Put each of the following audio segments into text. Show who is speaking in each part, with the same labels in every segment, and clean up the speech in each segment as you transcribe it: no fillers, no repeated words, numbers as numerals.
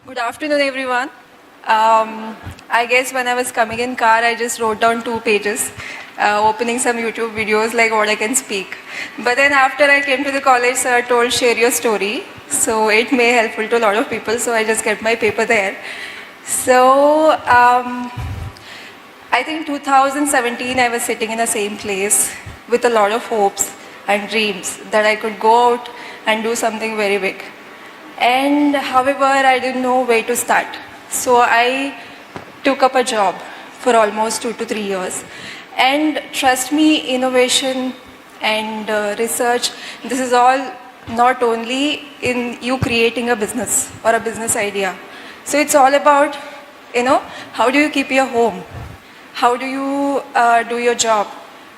Speaker 1: Good afternoon, everyone. I guess when I was coming in car, I just wrote down 2 pages, opening some YouTube videos like what I can speak. But then after I came to the college, sir told share your story. So it may helpful to a lot of people. So I just kept my paper there. So I think 2017, I was sitting in the same place with a lot of hopes and dreams that I could go out and do something very big. And however, I didn't know where to start. So I took up a job for almost 2 to 3 years. And trust me, innovation and research, this is all not only in you creating a business or a business idea. So it's all about, how do you keep your home? How do you do your job?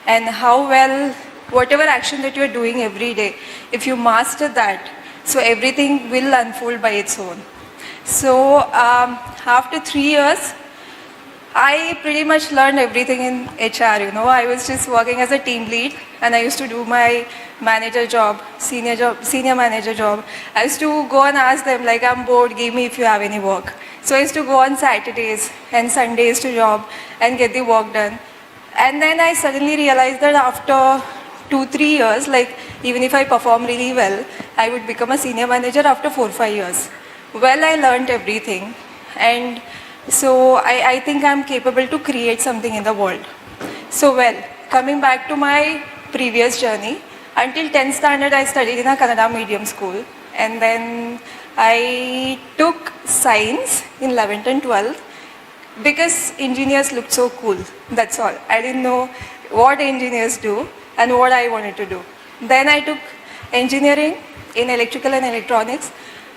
Speaker 1: And how well, whatever action that you're doing every day, if you master that, so everything will unfold by its own. So after 3 years, I pretty much learned everything in HR, I was just working as a team lead and I used to do my manager job, senior manager job. I used to go and ask them like, I'm bored, give me if you have any work. So I used to go on Saturdays and Sundays to job and get the work done. And then I suddenly realized that after 2-3 years, like even if I perform really well, I would become a senior manager after 4-5 years. Well, I learned everything. And so I think I'm capable to create something in the world. So well, coming back to my previous journey, until 10th standard I studied in a Kannada medium school. And then I took science in 11th and 12th because engineers looked so cool. That's all. I didn't know what engineers do and what I wanted to do. Then I took engineering in electrical and electronics.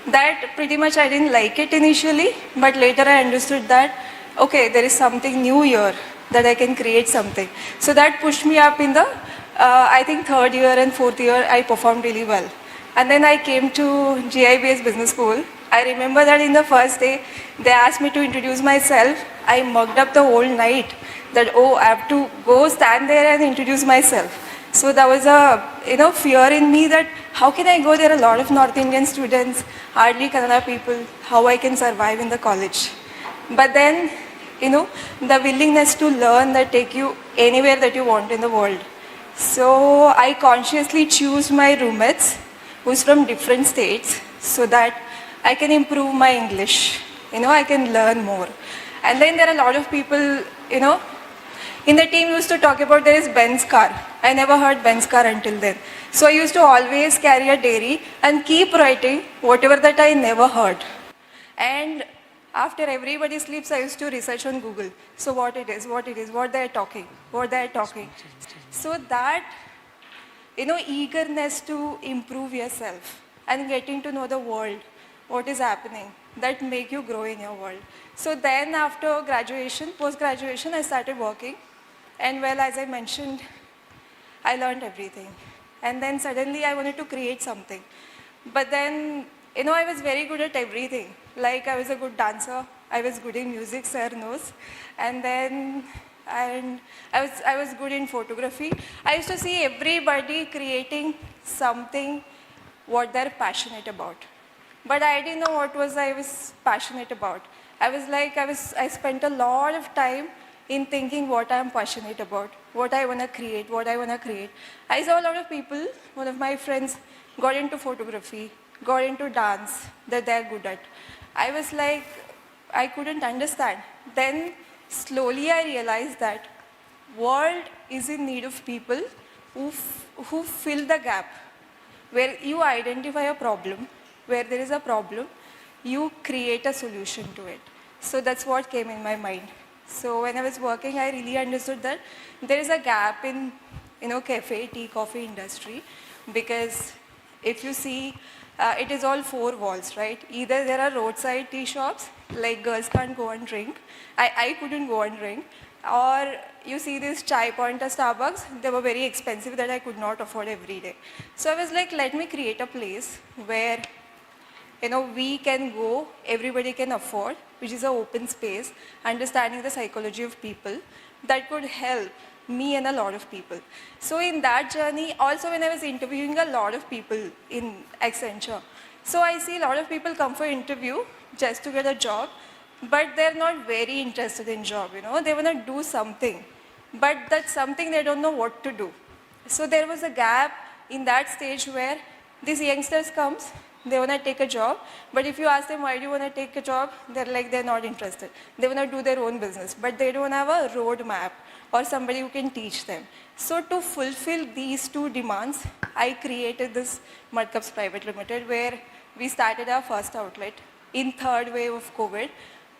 Speaker 1: That pretty much I didn't like it initially, but later I understood that, okay, there is something new here, that I can create something. So that pushed me up in the, I think 3rd year and 4th year, I performed really well. And then I came to GIBS Business School. I remember that in the first day, they asked me to introduce myself. I mugged up the whole night that, I have to go stand there and introduce myself. So there was a fear in me that how can I go, there are a lot of North Indian students, hardly Kannada people, how I can survive in the college. But then, the willingness to learn that take you anywhere that you want in the world. So I consciously choose my roommates who's from different states so that I can improve my English, I can learn more. And then there are a lot of people, in the team used to talk about there is Ben's car. I never heard Ben's car until then. So I used to always carry a diary and keep writing whatever that I never heard. And after everybody sleeps, I used to research on Google. So what it is, what they are talking. So that, eagerness to improve yourself and getting to know the world, what is happening, that make you grow in your world. So then after graduation, post-graduation, I started working. And well, as I mentioned, I learned everything. And then suddenly I wanted to create something. But then, I was very good at everything. Like I was a good dancer, I was good in music, sir knows. And then I was good in photography. I used to see everybody creating something what they're passionate about. But I didn't know what I was passionate about. I spent a lot of time in thinking what I'm passionate about, what I want to create. I saw a lot of people, one of my friends got into photography, got into dance that they're good at. I was like, I couldn't understand. Then slowly I realized that world is in need of people who fill the gap, where you identify a problem, where there is a problem, you create a solution to it. So that's what came in my mind. So when I was working, I really understood that there is a gap in, cafe, tea, coffee industry, because if you see, it is all 4 walls, right? Either there are roadside tea shops, like girls can't go and drink. I couldn't go and drink. Or you see this chai point at Starbucks, they were very expensive that I could not afford every day. So I was like, let me create a place where we can go, everybody can afford, which is an open space, understanding the psychology of people, that could help me and a lot of people. So in that journey, also when I was interviewing a lot of people in Accenture, So I see a lot of people come for interview just to get a job, but they're not very interested in job, They want to do something, but that something they don't know what to do. So there was a gap in that stage where these youngsters comes, they want to take a job, but if you ask them why do you want to take a job, they're like they're not interested. They want to do their own business, but they don't have a roadmap or somebody who can teach them. So to fulfill these two demands, I created this Mudcups Private Limited, where we started our first outlet in third wave of COVID.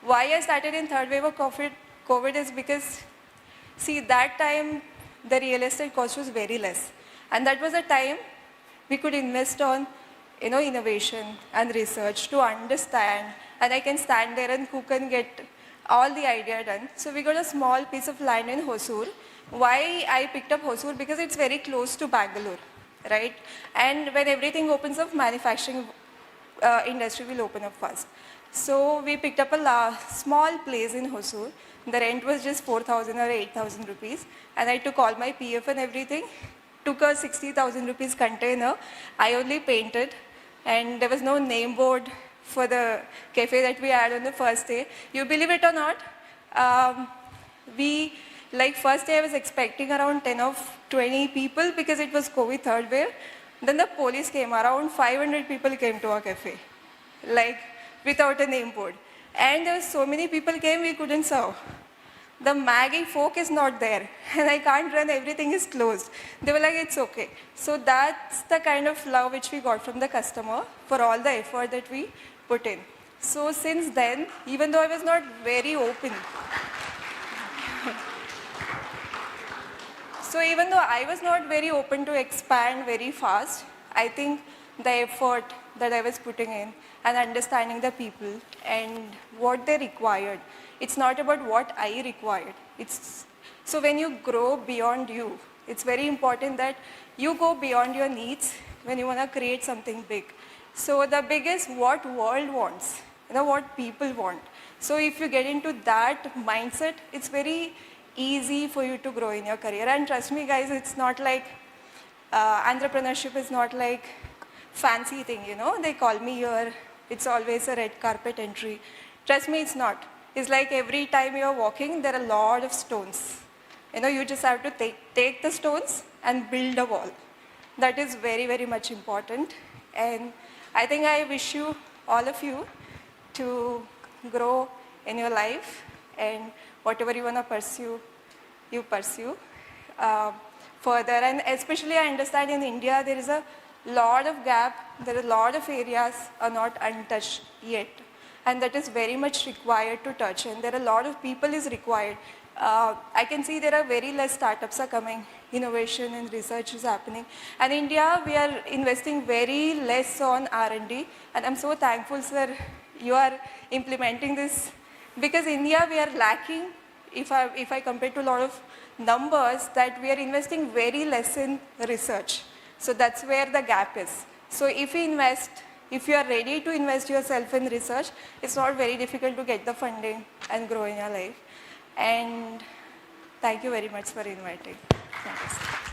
Speaker 1: Why I started in third wave of COVID is because, see, that time the real estate cost was very less. And that was a time we could invest on innovation and research to understand, and I can stand there and cook and get all the idea done. So we got a small piece of land in Hosur. Why I picked up Hosur? Because it's very close to Bangalore, right? And when everything opens up, manufacturing industry will open up fast. So we picked up a small place in Hosur. The rent was just 4,000 or 8,000 rupees, and I took all my PF and everything, took a 60,000 rupees container. I only painted, and there was no name board for the cafe that we had on the first day. You believe it or not, first day I was expecting around 10 or 20 people because it was COVID third wave. Then the police came, around 500 people came to our cafe, without a name board. And there were so many people came, we couldn't serve. The Maggie folk is not there, and I can't run, everything is closed. They were like, it's okay. So that's the kind of love which we got from the customer for all the effort that we put in. So since then, even though I was not very open, to expand very fast, I think the effort that I was putting in and understanding the people and what they required, it's not about what I required. So when you grow beyond you, it's very important that you go beyond your needs when you want to create something big. So the big is what world wants, what people want. So if you get into that mindset, it's very easy for you to grow in your career. And trust me guys, it's not like, entrepreneurship is not like fancy thing, they call me here, it's always a red carpet entry. Trust me, it's not. It's like every time you're walking, there are a lot of stones. You just have to take the stones and build a wall. That is very, very much important. And I think I wish you, all of you, to grow in your life, and whatever you want to pursue, you pursue further. And especially I understand in India, there is a lot of gap, there are a lot of areas are not untouched yet. And that is very much required to touch, and there are a lot of people is required. I can see there are very less startups are coming, innovation and research is happening. And India, we are investing very less on R&D, and I'm so thankful, sir, you are implementing this, because India, we are lacking, if I compare to a lot of numbers, that we are investing very less in research. So that's where the gap is. So if we invest, if you are ready to invest yourself in research, it's not very difficult to get the funding and grow in your life. And thank you very much for inviting. Thanks.